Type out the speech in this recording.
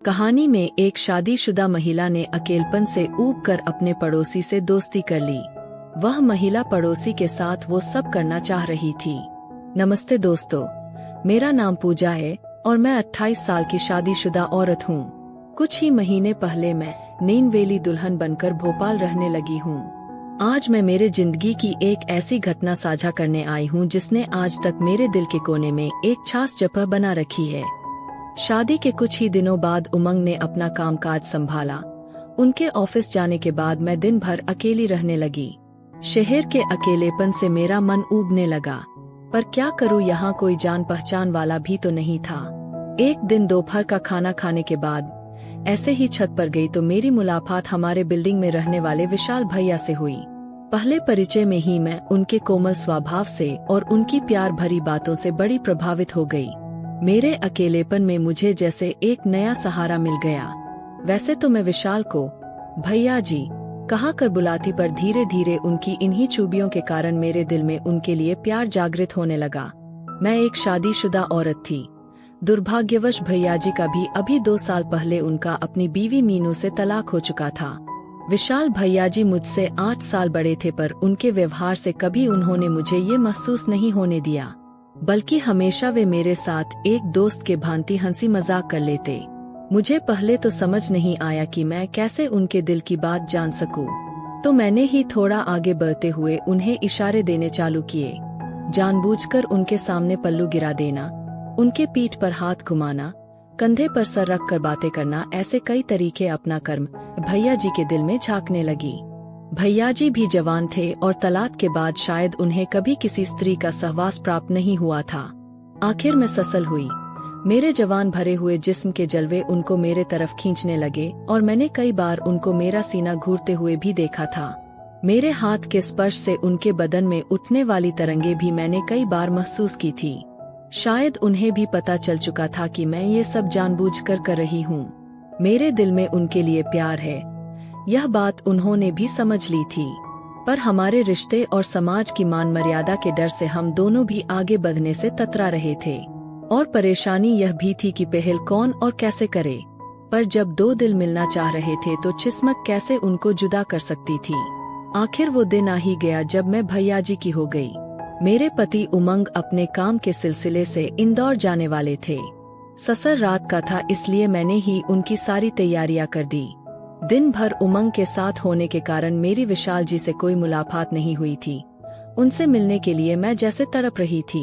कहानी में एक शादीशुदा महिला ने अकेलपन से ऊब कर अपने पड़ोसी से दोस्ती कर ली। वह महिला पड़ोसी के साथ वो सब करना चाह रही थी। नमस्ते दोस्तों, मेरा नाम पूजा है और मैं 28 साल की शादीशुदा औरत हूँ। कुछ ही महीने पहले मैं नैनवेली दुल्हन बनकर भोपाल रहने लगी हूँ। आज मैं मेरे जिंदगी की एक ऐसी घटना साझा करने आई हूँ जिसने आज तक मेरे दिल के कोने में एक खास जगह बना रखी है। शादी के कुछ ही दिनों बाद उमंग ने अपना कामकाज संभाला। उनके ऑफिस जाने के बाद मैं दिन भर अकेली रहने लगी। शहर के अकेलेपन से मेरा मन ऊबने लगा, पर क्या करूं, यहाँ कोई जान पहचान वाला भी तो नहीं था। एक दिन दोपहर का खाना खाने के बाद ऐसे ही छत पर गई तो मेरी मुलाकात हमारे बिल्डिंग में रहने वाले विशाल भैया से हुई। पहले परिचय में ही मैं उनके कोमल स्वभाव से और उनकी प्यार भरी बातों से बड़ी प्रभावित हो गई। मेरे अकेलेपन में मुझे जैसे एक नया सहारा मिल गया। वैसे तो मैं विशाल को भैया जी कहा कर बुलाती, पर धीरे धीरे उनकी इन्हीं चुबियों के कारण मेरे दिल में उनके लिए प्यार जागृत होने लगा। मैं एक शादीशुदा औरत थी। दुर्भाग्यवश भैया जी का भी अभी 2 साल पहले उनका अपनी बीवी मीनू से तलाक हो चुका था। विशाल भैया जी मुझसे 8 साल बड़े थे, पर उनके व्यवहार से कभी उन्होंने मुझे ये महसूस नहीं होने दिया, बल्कि हमेशा वे मेरे साथ एक दोस्त के भांति हंसी मजाक कर लेते। मुझे पहले तो समझ नहीं आया कि मैं कैसे उनके दिल की बात जान सकूं, तो मैंने ही थोड़ा आगे बढ़ते हुए उन्हें इशारे देने चालू किए। जानबूझकर उनके सामने पल्लू गिरा देना, उनके पीठ पर हाथ घुमाना, कंधे पर सर रख कर बातें करना, ऐसे कई तरीके अपना कर्म भैया जी के दिल में झांकने लगी। भैया जी भी जवान थे और तलाक के बाद शायद उन्हें कभी किसी स्त्री का सहवास प्राप्त नहीं हुआ था। आखिर में ससल हुई। मेरे जवान भरे हुए जिस्म के जलवे उनको मेरे तरफ खींचने लगे और मैंने कई बार उनको मेरा सीना घूरते हुए भी देखा था। मेरे हाथ के स्पर्श से उनके बदन में उठने वाली तरंगे भी मैंने कई बार महसूस की थी। शायद उन्हें भी पता चल चुका था कि मैं ये सब जानबूझकर कर रही हूँ। मेरे दिल में उनके लिए प्यार है, यह बात उन्होंने भी समझ ली थी, पर हमारे रिश्ते और समाज की मान मर्यादा के डर से हम दोनों भी आगे बढ़ने से कतरा रहे थे। और परेशानी यह भी थी कि पहल कौन और कैसे करे। पर जब 2 दिल मिलना चाह रहे थे तो किस्मत कैसे उनको जुदा कर सकती थी। आखिर वो दिन आ ही गया जब मैं भैया जी की हो गई। मेरे पति उमंग अपने काम के सिलसिले से इंदौर जाने वाले थे। ससुर रात का था, इसलिए मैंने ही उनकी सारी तैयारियां कर दी। दिन भर उमंग के साथ होने के कारण मेरी विशाल जी से कोई मुलाकात नहीं हुई थी। उनसे मिलने के लिए मैं जैसे तड़प रही थी।